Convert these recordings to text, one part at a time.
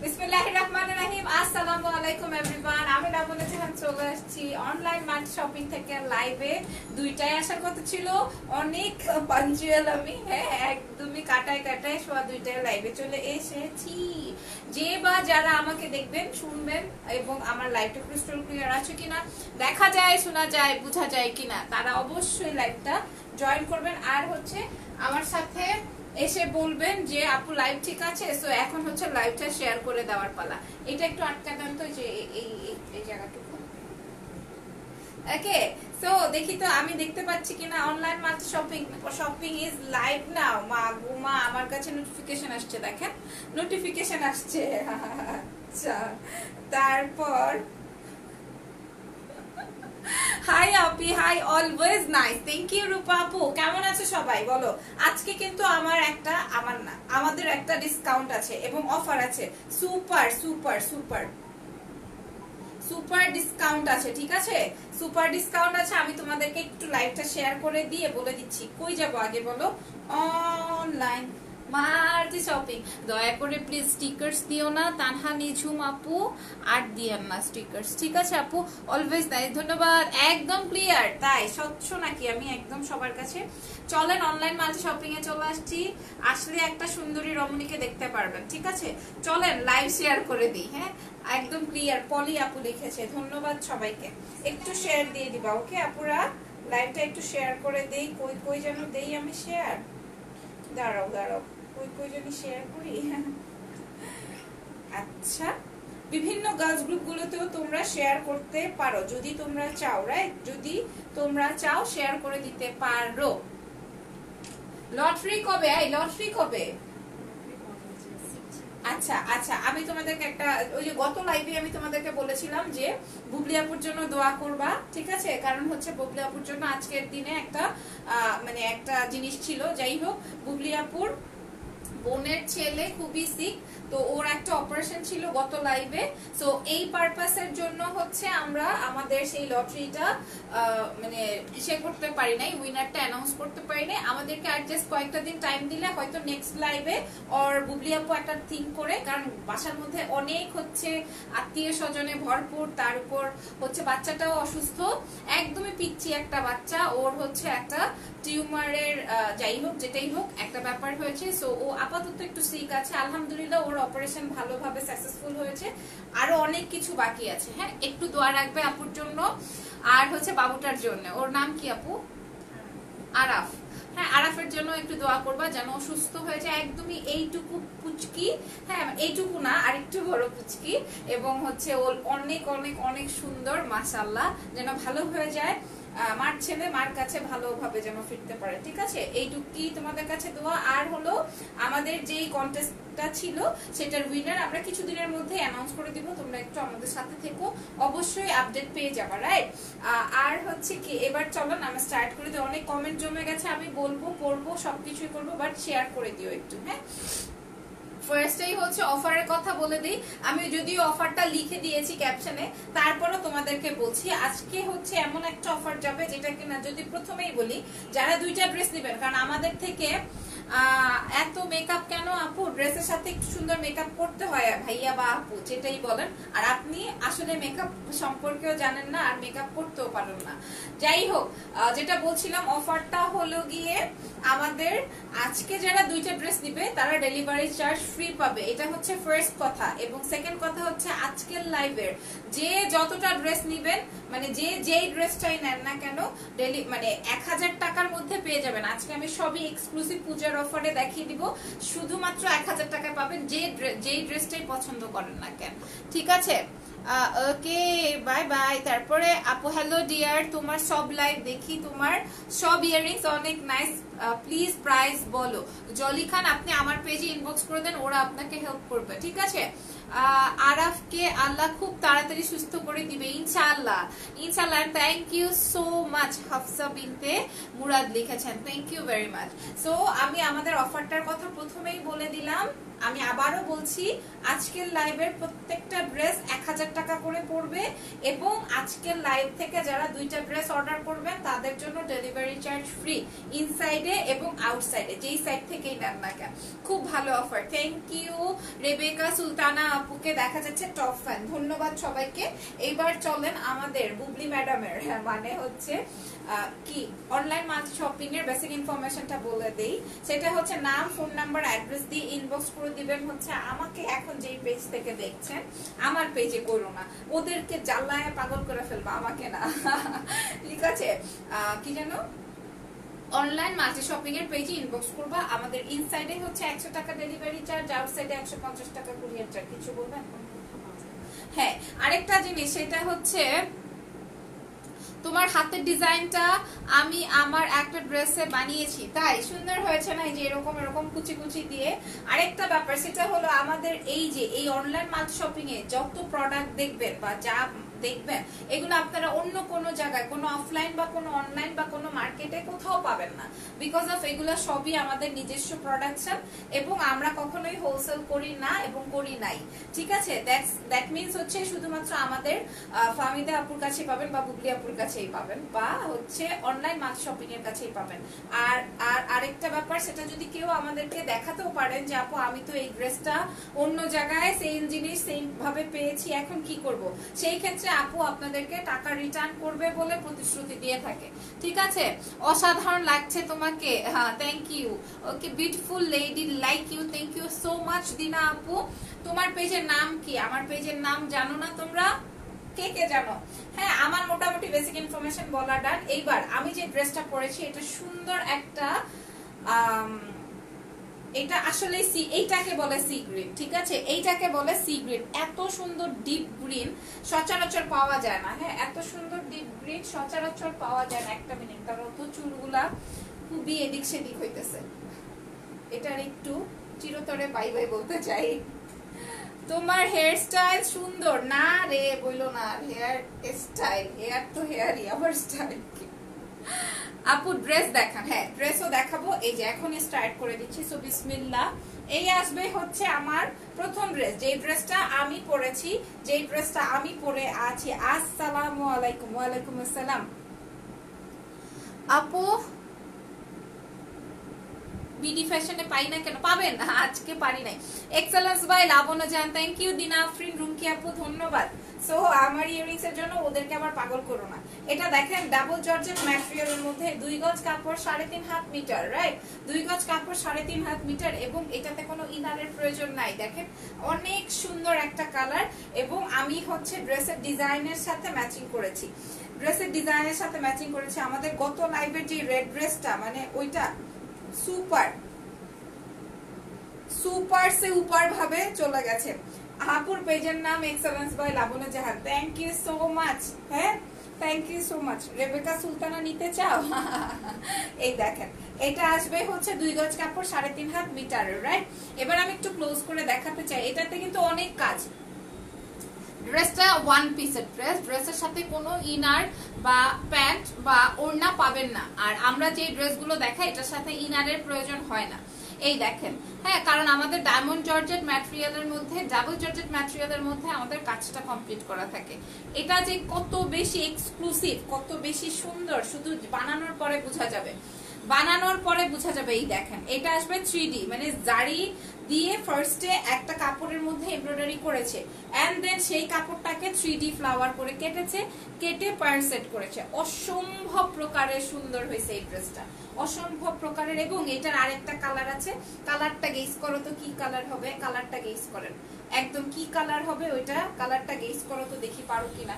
বিসমিল্লাহির রহমানির রহিম। আসসালামু আলাইকুম এভরিওয়ান। আমি লাবণী জাহান চলে আসছি অনলাইন মার্ট শপিং থেকে লাইভে। দুইটায় আসার কথা ছিল, অনেক পাঞ্চুয়াল আমি, হ্যাঁ একদমই কাটায় সোয়া দুইটায় লাইভে চলে এসেছি। যে বা যারা আমাকে দেখবেন শুনবেন এবং আমার লাইভটা ক্রিস্টাল ক্লিয়ার আছে কিনা, দেখা যায় শোনা যায় বোঝা যায় কিনা, তারা অবশ্যই লাইভটা জয়েন করবেন। আর হচ্ছে আমার সাথে এসে বলবেন যে আপু লাইভ ঠিক আছে। সো এখন হচ্ছে লাইভটা শেয়ার করে দেওয়ার পালা। এটা একটু আটকা দেন তো, যে এই জায়গাটুকু। ওকে, সো দেখি তো আমি দেখতে পাচ্ছি কিনা। Online market shopping is live নাও। মা গুমা, আমার কাছে নোটিফিকেশন আসছে, দেখেন নোটিফিকেশন আসছে। আচ্ছা, তারপর হাই আপি, hi, always nice, thank you Rupa আপু। কেমন আছো সবাই বলো। আজকে কিন্তু আমাদের একটা ডিসকাউন্ট আছে এবং অফার আছে, super super super super discount আছে, ঠিক আছে, সুপার ডিসকাউন্ট আছে। আমি তোমাদেরকে একটু লাইভটা শেয়ার করে দিয়ে বলে দিচ্ছি কই যাবো আগে বলো। Online মার্টি shopping. দয়া করে প্লিজ স্টিকার্স দিও না, তানহা নিঝুম আপু, আর দিয়েন না স্টিকার্স, ঠিক আছে আপু। অলওয়েজ নাইস, ধন্যবাদ। একদম ক্লিয়ার, তাই স্বচ্ছ নাকি আমি একদম সবার কাছে। চলেন অনলাইন মাল্টি শপিং এ চলে আসছি। আসলে একটা সুন্দরী রমণীকে দেখতে পারবেন, ঠিক আছে। চলেন লাইভ শেয়ার করে দিই। হ্যাঁ একদম ক্লিয়ার, পলি আপু লিখেছে, ধন্যবাদ সবাইকে। একটু শেয়ার দিয়ে দিবা, ওকে আপুরা। লাইভটা একটু শেয়ার করে দেই। কই যেন দেই আমি শেয়ার, দাঁড়াও কই যেন শেয়ার করি। আচ্ছা, বিভিন্ন গার্লস গ্রুপ গুলোতেও তোমরা শেয়ার করতে পারো যদি তোমরা চাও, রাইট? যদি তোমরা চাও শেয়ার করে দিতে পারো। লটারি কবে? লটারি কবে? আচ্ছা আচ্ছা, আমি তোমাদেরকে একটা, ওই যে গত লাইভে আমি তোমাদেরকে বলেছিলাম যে বুবলি আপুর জন্য দোয়া করবা, ঠিক আছে। কারণ হচ্ছে বুবলি আপুর জন্য আজকের দিনে একটা মানে একটা জিনিস ছিল। যাই হোক, বুবলি আপুর বোনের ছেলে খুবই সিক, তো ওর একটা অপারেশন ছিল গত লাইভে। সো এই পারপাসের জন্য হচ্ছে আমরা আমাদের সেই লটারিটা মানে ইসে করতে পারি নাই, উইনারটা অ্যানাউন্স করতে পারি নাই। আমাদেরকে আর জাস্ট কয়েকটা দিন টাইম দিলে হয়তো নেক্সট লাইভে ওর বুবলি আপু একটা থিঙ্ক করে, কারণ বাসার মধ্যে অনেক হচ্ছে আত্মীয় স্বজনে ভরপুর, তার উপর হচ্ছে বাচ্চাটাও অসুস্থ, একদমই পিচ্ছি একটা বাচ্চা। ওর হচ্ছে একটা টিউমারের যাই হোক যেটাই হোক একটা ব্যাপার হয়েছে। সো ও আপাতত একটু সিক আছে, আলহামদুলিল্লাহ ওর অপারেশন ভালোভাবে সাকসেসফুল হয়েছে। আরো অনেক কিছু বাকি আছে। হ্যাঁ একটু দোয়া রাখবে আপুর জন্য, আর হচ্ছে বাবুটার জন্য। ওর নাম কি আপু? আরাফ। হ্যাঁ আরাফের জন্য একটু দোয়া করবা যেন সুস্থ হয়ে যায়। একদমই এইটুকু পুচকি, হ্যাঁ এইটুকু না আরেকটু বড় পুচকি, এবং হচ্ছে ওর অনেক অনেক অনেক সুন্দর, মাশাআল্লাহ, যেন ভালো হয়ে যায়। মার ছেলে মার কাছে ভালোভাবে যেন ফিরতে পারে, ঠিক আছে। এইটুকুই তোমাদের কাছে দোয়া। আর হলো আমাদের যেই কন্টেস্টটা ছিল সেটার উইনার আমরা কিছুদিনের মধ্যে অ্যানাউন্স করে দিব, তোমরা একটু আমাদের সাথে থেকো, অবশ্যই আপডেট পেয়ে যাবা, রাইট। আর হচ্ছে কি, এবার চলো আমরা স্টার্ট করে দিই। অনেক কমেন্ট জমে গেছে, আমি বলবো পড়বো সবকিছুই করবো, বাট শেয়ার করে দিও একটু। হ্যাঁ ফার্স্টেই হচ্ছে অফারের কথা বলে দিই। আমি যদিও অফারটা লিখে দিয়েছি ক্যাপশনে, তারপরও তোমাদেরকে বলছি আজকে হচ্ছে এমন একটা অফার যাবে যেটা কিনা, যদি প্রথমেই বলি যারা দুইটা ড্রেস নেবেন, কারণ আমাদের থেকে এত মেকআপ কেন আপু, ড্রেসের সাথে একটু সুন্দর মেকআপ করতে হয় ভাইয়া বা আপু যেটাই বলেন, আর আপনি আসলে মেকআপ সম্পর্কেও জানেন না আর মেকআপ করতেও পারেন না। যাই হোক, যেটা বলছিলাম অফারটা হলো গিয়ে আমাদের আজকে যারা দুইটা ড্রেস নিবে তারা ডেলিভারি চার্জ ফ্রি পাবে, এটা হচ্ছে ফার্স্ট কথা। এবং সেকেন্ড কথা হচ্ছে আজকের লাইভের যে যতটা ড্রেস নিবেন, মানে যেই ড্রেসটাই নেন না কেন, মানে 1000 টাকার মধ্যে পেয়ে যাবেন। আজকে আমি সবই এক্সক্লুসিভ পূজার অফারে দেখিয়ে দিব, শুধুমাত্র 1000 টাকা পাবেন যেই ড্রেসটাই পছন্দ করেন না কেন, ঠিক আছে। Okay bye bye. তারপরে আপু হ্যালো ডিয়ার, তোমার সব লাইভ দেখি, তোমার সব ইয়াররিংস অনেক নাইস, প্লিজ প্রাইস বলো। জলি খান আপনি আমার পেজে ইনবক্স করে দেন, ওরা আপনাকে হেল্প করবে, ঠিক আছে। আরাফকে আল্লাহ খুব তাড়াতাড়ি সুস্থ করে দিবে ইনশাআল্লাহ ইনশাআল্লাহ। Thank you so much. Hafsa Binte Murad লিখেছেন, thank you very much. So আমি আমাদের অফারটার কথা প্রথমেই বলে দিলাম, আমি আবারও বলছি আজকের লাইভের প্রত্যেকটা ড্রেস 1000 টাকা করে পড়বে এবং আজকের লাইভ থেকে যারা 2টা ড্রেস অর্ডার করবেন তাদের জন্য ডেলিভারি চার্জ ফ্রি, ইনসাইডে এবং আউটসাইডে, যেই সাইড থেকেই নেন না কেন। খুব ভালো offer. Thank you Rebeka Sultana আপুকে, দেখা যাচ্ছে টপ ফ্যান, ধন্যবাদ সবাইকে। এইবার চলেন আমাদের বুবলি ম্যাডামের মানে হচ্ছে কি অনলাইন মাল্টি শপিং এর বেসিক ইনফরমেশনটা বলে দেই। সেটা হচ্ছে নাম, ফোন নাম্বার, অ্যাড্রেস দিয়ে ইনবক্স করে দিবেন হচ্ছে আমাকে। এখন যেই পেজ থেকে দেখছেন আমার পেজে করো না, ওদেরকে জ্বালায় পাগল করে ফেলবা, আমাকে না। ঠিক আছে, কি জানো, অনলাইন মাল্টি শপিং এর পেজে ইনবক্স করবা। আমাদের ইনসাইডে হচ্ছে 100 টাকা ডেলিভারি চার্জ, আউটসাইডে 150 টাকা কুরিয়ার চার্জ। কিছু বলবেন? হ্যাঁ, আরেকটা জিনিস, সেটা হচ্ছে তোমার হাতের ডিজাইনটা আমি আমার একটা ড্রেসে বানিয়েছি, তাই সুন্দর হয়েছে না, এই যে এরকম এরকম কুচি কুচি দিয়ে। আরেকটা ব্যাপার সেটা হলো আমাদের এই যে এই অনলাইন মাল্টি শপিং এ যত প্রোডাক্ট দেখবেন বা যা দেখবেন এগুলো আপনারা অন্য কোনো জায়গায়, কোনো অফলাইন বা কোনো অনলাইন বা কোনো মার্কেটে কোথাও পাবেন না, বিকজ অফ এগুলো সবই আমাদের নিজস্ব প্রোডাকশন এবং আমরা কখনোই হোলসেল করি না এবং করি নাই। ঠিক আছে, দ্যাট মিনস হচ্ছে শুধুমাত্র আমাদের ফাহমিদা আপুর কাছে পাবেন বা বুবলি আপুর কাছেই পাবেন বা হচ্ছে অনলাইন মাল্টি শপিং এর কাছেই পাবেন। আর আরেকটা ব্যাপার, সেটা যদি কেউ আমাদেরকে দেখাতেও পারেন যে আপু আমি তো এই ড্রেসটা অন্য জায়গায় সেম জিনিস সেম ভাবে পেয়েছি, এখন কি করব, সেই ক্ষেত্রে আপু আপনাদেরকে টাকা রিটার্ন করবে বলে প্রতিশ্রুতি দিয়ে থাকে। ঠিক আছে, অসাধারণ লাগছে তোমাকে, হ্যাঁ thank you. Okay, beautiful lady like you, thank you so much Dina আপু। তোমার পেজের নাম কি? আমার পেজের নাম জানো না তোমরা? কে কে জানো? হ্যাঁ, আমার মোটামুটি বেসিক ইনফরমেশন বলা ডান। এইবার আমি যে ড্রেসটা পরেছি এটা সুন্দর একটা এটা আসলে এইটাকে বলে সি গ্রিন। ঠিক আছে, এইটাকে বলে সি গ্রিন। এত সুন্দর ডিপ গ্রিন সচরাচর পাওয়া যায় না। হ্যাঁ, এত সুন্দর ডিপ গ্রিন সচরাচর পাওয়া যায় না। একটা মিনিট, তারপর তো চুলগুলা খুবই এদিক সেদিক হইতেছে, এটার একটু চিরতরে বাই বাই বলতে চাই। তোমার হেয়ার স্টাইল সুন্দর না রে, বইলো না হেয়ার স্টাইল, হেয়ার তো হেয়ারই, আবার স্টাইল কি? আপু ড্রেস দেখান। হ্যাঁ, ড্রেসও দেখাবো, এই যে এখনই স্টার্ট করে দিচ্ছি। সো বিসমিল্লাহ, এই আসবে হচ্ছে আমার প্রথম ড্রেস, যেই ড্রেসটা আমি পরেছি, যেই ড্রেসটা আমি পরে আছি। আসসালামু আলাইকুম। ওয়ালাইকুম আসসালাম। আপু বিডি ফ্যাশনে পাই না কেন? পাবেন, আজকে পারি নাই। এক্সেলেন্স বাই লাবণ্য জান, থ্যাংক ইউ। দিনা আফরিন, রুমকি আপু ধন্যবাদ। সো আমার ইয়ারিংস এর জন্য ওদেরকে আবার পাগল করো না। এটা দেখেন ডাবল জর্জেট ম্যাটেরিয়ালের মধ্যে 2 গজ কাপড় 3.5 হাত মিটার, রাইট? 2 গজ কাপড় 3.5 হাত মিটার এবং এটাতে কোনো ইনারের প্রয়োজন নাই। দেখেন অনেক সুন্দর একটা কালার এবং আমি হচ্ছে ড্রেসের ডিজাইনের সাথে ম্যাচিং করেছি। ড্রেসের ডিজাইনের সাথে ম্যাচিং করেছি। আমাদের গত লাইভের যে রেড ড্রেসটা মানে ওইটা সুপার সুপার সে উপর ভাবে চলে গেছে। আপুর পেজের নাম excellence by Labanya Jahan, thank you so much. হ্যাঁ, thank you so much. Rebecca Sultana নিতে চাও? এই দেখেন, এটা আসবে হচ্ছে 2 গজ কাপড় 3.5 হাত মিটার, রাইট? এবার আমি একটু ক্লোজ করে দেখাতে চাই। এটাতে কিন্তু অনেক কাজ। ড্রেসটা ওয়ান পিসের ড্রেস, ড্রেসের সাথে কোনো ইনার বা প্যান্ট বা ওড়না পাবেন না। আর আমরা যে ড্রেসগুলো দেখাই এটার সাথে ইনারের প্রয়োজন হয় না। এই দেখেন, হ্যাঁ, কারণ আমাদের ডায়মন্ড জর্জেট ম্যাটেরিয়ালের মধ্যে, ডাবল জর্জেট ম্যাটেরিয়ালের মধ্যে আমাদের কাজটা কমপ্লিট করা থাকে। এটা যে কত বেশি এক্সক্লুসিভ, কত বেশি সুন্দর শুধু বানানোর পরে বোঝা যাবে, বানানোর পরে বোঝা যাবে। এই দেখেন, এটা আসবে 3D, মানে জারি দিয়ে ফার্স্টে একটা কাপড়ের মধ্যে এমব্রয়ডারি করেছে এন্ড দেন সেই কাপড়টাকে 3D ফ্লাওয়ার করে কেটেছে, কেটে পার সেট করেছে। অসম্ভব প্রকারের সুন্দর হয়েছে এই ড্রেসটা, অসম্ভব প্রকারের। এবং এটার আরেকটা কালার আছে, কালারটা গেস করো তো কি কালার হবে, কালারটা গেস করেন, একদম কি কালার হবে ওইটা, কালারটা গেস করো তো দেখি পারো কিনা।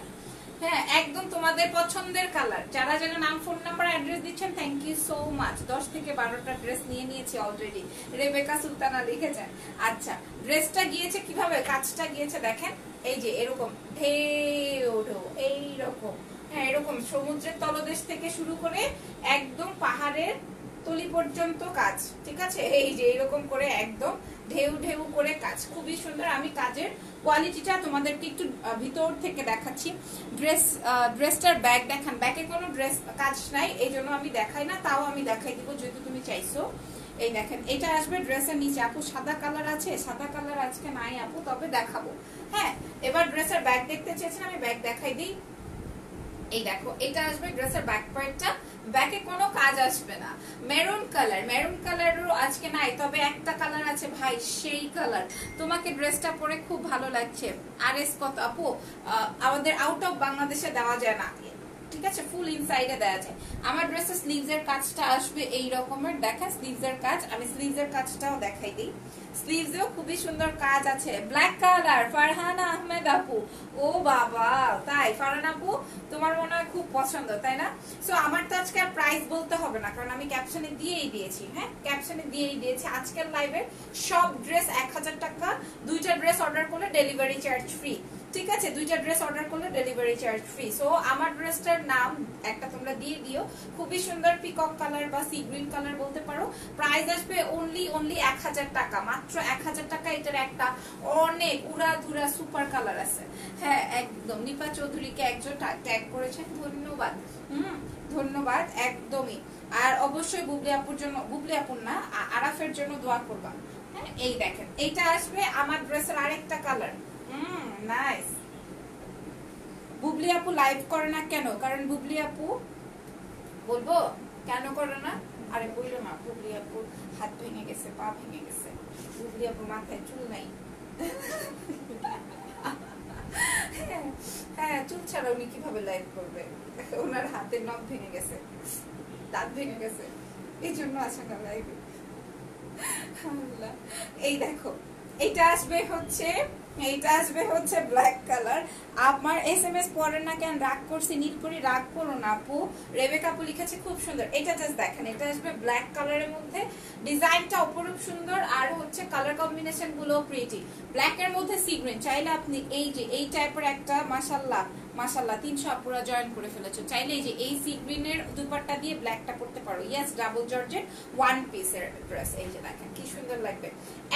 হ্যাঁ, একদম তোমাদের পছন্দের কালার। যারা যারা নাম, ফোন নাম্বার, অ্যাড্রেস দিচ্ছেন থ্যাংক ইউ সো মাচ। 10 থেকে 12টা ড্রেস নিয়ে নিয়েছি অলরেডি, রেবেকা সুলতানা লিখেছেন। আচ্ছা, ড্রেসটা গিয়েছে কিভাবে, কাজটা গিয়েছে দেখেন, এই যে এরকম ঢেউ ঢেউ এইরকম, হ্যাঁ এরকম সমুদ্রের তলদেশ থেকে শুরু করে একদম পাহাড়ের তলি পর্যন্ত কাজ। ঠিক আছে, এই যে এরকম করে একদম ঢেউ ঢেউ করে কাজ, খুবই সুন্দর। আমি কাজের কোয়ালিটিটা তোমাদেরকে একটু ভিতর থেকে দেখাচ্ছি। ড্রেসটার ব্যাগ দেখান, ব্যাগে কোনো ড্রেস কাজ নাই এই জন্য আমি দেখাই না, তাও আমি দেখাই দিব যেহেতু তুমি চাইছো। এই দেখেন এটা আসবে ড্রেসের নিচে। আপু সাদা কালার আছে? সাদা কালার আজকে নাই আপু, তবে দেখাবো। হ্যাঁ, এবার ড্রেসের ব্যাগ দেখতে চেয়েছেন, আমি ব্যাগ দেখাই দিই। এই দেখো এটা আসবে ড্রেসের ব্যাক পার্টটা, ব্যাকে কোনো কাজ আসবে না। মেরুন কালার, মেরুন কালারও আজকে নাই, তবে একটা কালার আছে ভাই, সেই কালার। তোমাকে ড্রেসটা পরে খুব ভালো লাগছে। আর এস কত আপু? আমাদের আউট অফ বাংলাদেশে দেওয়া যায় না, ঠিক আছে, ফুল ইনসাইডে দেওয়া যায়। আমার ড্রেসের স্লিভস এর কাজটা আসবে এই রকমের, দেখেন স্লিভস এর কাজ, আমি স্লিভস এর কাজটাও দেখাই দিই। স্লিভসেও খুবই সুন্দর কাজ আছে, ব্ল্যাক কালার, ফারহানা আহমেদ আপু। ও বাবা, তাই ফারহানা আপু তোমার মনে হয় খুব পছন্দ, তাই না? সো আমার তো আজকে আর প্রাইস বলতে হবে না, কারণ আমি ক্যাপশনে দিয়েই দিয়েছি। হ্যাঁ, ক্যাপশনে দিয়েই দিয়েছি। আজকের লাইভে সব ড্রেস 1000 টাকা, 2টা ড্রেস অর্ডার করলে ডেলিভারি চার্জ ফ্রি, ঠিক আছে? 2টা ড্রেস অর্ডার করলে ডেলিভারি চার্জ ফ্রি। সো আমার ড্রেসটার নাম একটা তোমরা দিয়ে দিও, খুবই সুন্দর পিকক কালার বা সি গ্রিন কালার বলতে পারো। প্রাইস আসবে অনলি 1000 টাকা, মাত্র 1000 টাকা। এটার একটা অনেক উড়াধুরা সুপার কালার আছে। হ্যাঁ একদম, নিপা চৌধুরীকে একজন ট্যাগ করেছেন, ধন্যবাদ। ধন্যবাদ, একদমই। আর অবশ্যই বুবলি আপুর জন্য, বুবলি আপুর না, আরাফের জন্য দোয়া করবা। হ্যাঁ, এই দেখেন এইটা আসবে আমার ড্রেসের আরেকটা কালার। নাইস। বুবলি আপু লাইভ করে না কেন? কারণ বুবলি আপু, বলবো কেন করে না? আরে বললো না, বুবলি আপুর হাত ভেঙে গেছে, পা ভেঙে গেছে, বুবলি আপুর মাথায় চুল নাই। হ্যাঁ, চুল ছাড়া উনি কিভাবে লাইভ করবে? ওনার হাতের নখ ভেঙে গেছে, দাঁত ভেঙে গেছে, এই জন্য আসে না লাইভে। এই দেখো এটা আসবে হচ্ছে, এইটা আসবে হচ্ছে ব্ল্যাক কালার। আমার এসএমএস পড়েন না কেন? রাগ করছি নীলপরি, রাগ করো না আপু। রেবেকা আপু লিখেছে খুব সুন্দর। এটা জাস্ট দেখেন, এটা আসবে ব্ল্যাক কালারের মধ্যে, ডিজাইনটা অপরূপ সুন্দর, আর হচ্ছে কালার কম্বিনেশন গুলো প্রিটি। ব্ল্যাক এর মধ্যে সি গ্রিন, চাইলে আপনি এই যে এই টাইপের একটা, মাশাআল্লাহ মাশাআল্লাহ 300 আপুরা জয়েন করে ফেলেছো, চাইলে এই যে এই সি গ্রিনের দুপাট্টা দিয়ে ব্ল্যাকটা পরতে পারো। ইয়েস, ডাবল জর্জেট ওয়ান পিসের ড্রেস। এই যে দেখেন কি সুন্দর লাগবে,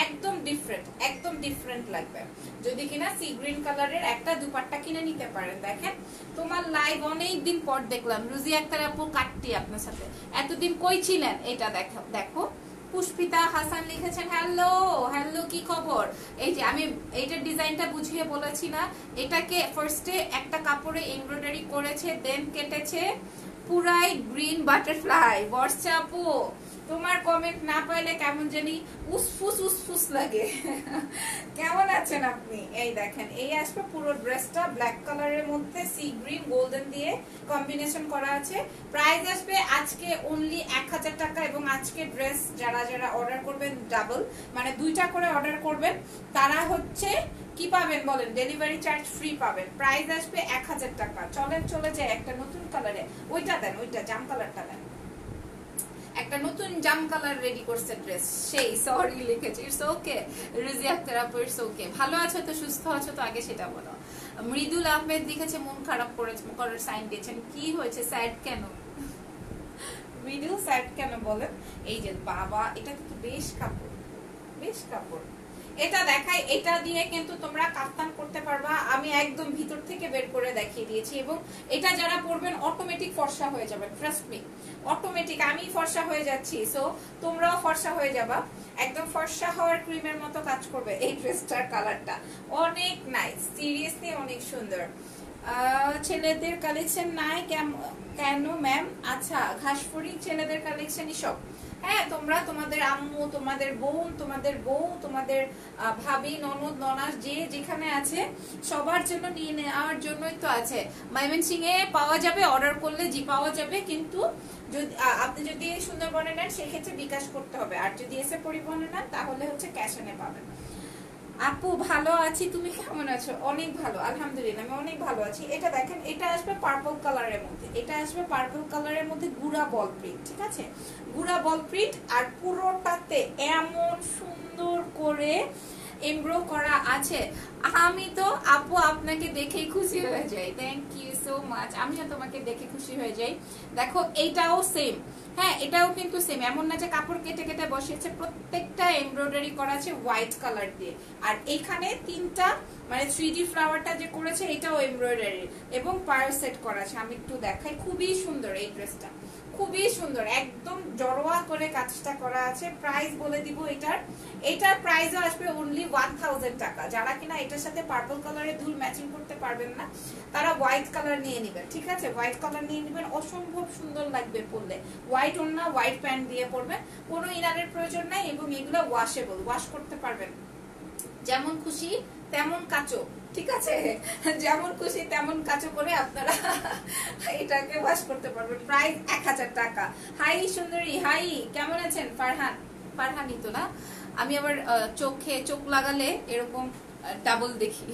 একদম ডিফারেন্ট, একদম ডিফারেন্ট লাগবে। যদি কিনা সি গ্রিন কালারের একটা দুপাট্টা কিনে নিতে পারেন। দেখেন তোমার লাইভ অনেক দিন পর দেখলাম, রুজি আক্তার আপু কাটটি আপনার সাথে, এতদিন কই ছিলেন? এটা দেখো, দেখো পুষ্পিতা হাসান লিখেছেন হ্যালো, হ্যালো কি খবর? এই যে আমি এইটার ডিজাইনটা বুঝিয়ে বলেছি না, এটাকে ফার্স্টে একটা কাপড়ে এমব্রয়ডারি করেছে, দেন কেটেছে পুরাই গ্রিন বাটারফ্লাই। বর্ষা আপু তোমার কমেন্ট না পাইলে কেমন জানি উসফুস উসফুস লাগে। কেমন আছেন আপনি? এই দেখেন এই আসবে পুরো ড্রেসটা ব্ল্যাক কালারের মধ্যে সি গ্রিন গোল্ডেন দিয়ে কম্বিনেশন করা আছে। প্রাইস আসবে আজকে অনলি 1000 টাকা, এবং আজকে ড্রেস যারা যারা অর্ডার করবেন ডাবল, মানে 2টা করে অর্ডার করবেন, তারা হচ্ছে কি পাবেন বলেন? ডেলিভারি চার্জ ফ্রি পাবেন। প্রাইস আসবে 1000 টাকা। চলেন চলে যায় একটা নতুন কালারে, ওইটা দেন, ওইটা জাম কালারটা দেন। একটা নতুন জাম কালার রেডি করছে ড্রেস, সেই সরি লিখেছি। ইটস ওকে রুজি আক্তার আপু, ইটস ওকে। ভালো আছো তো, সুস্থ আছো তো, আগে সেটা বলো। মৃদুল আহমেদ লিখেছে মন খারাপ করার সাইন দিয়েছেন, কি হয়েছে? স্যাড কেন? মৃদুল স্যাড কেন বলেন? এই যে বাবা, এটা কিন্তু বেশ কাপড়, বেশ কাপড়। এটা দেখাই, এটা দিয়ে কিন্তু তোমরা কাফতান করতে পারবা। আমি একদম ভিতর থেকে বের করে দেখিয়ে দিয়েছি, এবং এটা যারা পরবেন অটোমেটিক ফর্সা হয়ে যাবে, ট্রাস্ট মি, অটোমেটিক। আমি ফর্সা হয়ে যাচ্ছি, সো তোমরাও ফর্সা হয়ে যাবা। একদম ফর্সা হওয়ার ক্রিমের মতো কাজ করবে এই ড্রেসটার কালারটা, অনেক নাইস, সিরিয়াসলি অনেক সুন্দর। ছেলেদের কালেকশন নাই কেন ম্যাম? আচ্ছা, ঘাসফড়ি ছেলেদের কালেকশনই সব। হ্যাঁ, তোমরা তোমাদের আম্মু, তোমাদের বোন, তোমাদের বউ, তোমাদের ভাবি, ননদ, ননাস, যে যেখানে আছে সবার জন্য নিয়ে নেওয়ার জন্যই তো আছে। ময়মনসিংহে পাওয়া যাবে, অর্ডার করলে জি পাওয়া যাবে, কিন্তু যদি আপনি যদি সুন্দরবনে নেন সেক্ষেত্রে বিকাশ করতে হবে, আর যদি এসে পরিবহনে নেন তাহলে হচ্ছে ক্যাশ অনে পাবেন। আপু ভালো আছি, তুমি কেমন আছো? অনেক ভালো, আলহামদুলিল্লাহ আমি অনেক ভালো আছি। এটা দেখেন, এটা আসবে পার্পল কালারের মধ্যে, এটা আসবে পার্পল কালারের মধ্যে গুড়া বল প্রিন্ট, ঠিক আছে, গুড়া বল প্রিন্ট, আর পুরোটাতে এমন সুন্দর করে এমব্রো করা আছে। আমি তো আপু আপনাকে দেখেই খুশি হয়ে যাই, থ্যাংক ইউ সো মাচ। আমিও তোমাকে দেখে খুশি হয়ে যাই। দেখো এইটাও সেম, হ্যাঁ এটাও কিন্তু সেম, এমন না যে কাপড় কেটে কেটে বসিয়েছে, প্রত্যেকটা এমব্রয়ডারি করা আছে হোয়াইট কালার দিয়ে। আর এখানে 3টা মানে 3D ফ্লাওয়ারটা যে করেছে এটাও এমব্রয়ডারি, এবং পায়ার সেট করা আছে। আমি একটু দেখাই, খুবই সুন্দর এই ড্রেসটা, খুবই সুন্দর, একদম জড়োয়া করে কাজটা করা আছে। প্রাইস বলে দিব এটার প্রাইসও আসবে অনলি 1000 টাকা। যারা কিনা এটার সাথে পার্পল কালারের দুল ম্যাচিং করতে পারবেন না তারা হোয়াইট কালার নিয়ে নেবেন, ঠিক আছে? হোয়াইট কালার নিয়ে নেবেন, অসম্ভব সুন্দর লাগবে পরলে। হোয়াইট ওড়না, হোয়াইট প্যান্ট দিয়ে পরবেন, কোনো ইনারের প্রয়োজন নাই, এবং এগুলো ওয়াশেবল, ওয়াশ করতে পারবেন যেমন খুশি তেমন কাচো, ঠিক আছে? যেমন খুশি তেমন কাচো করে আপনারা এটাকে ওয়াশ করতে পারবেন। প্রাইস 1000 টাকা। হাই সুন্দরী, হাই, কেমন আছেন? ফারহানি তো না, আমি আবার চোখ লাগালে এরকম ডাবল দেখি।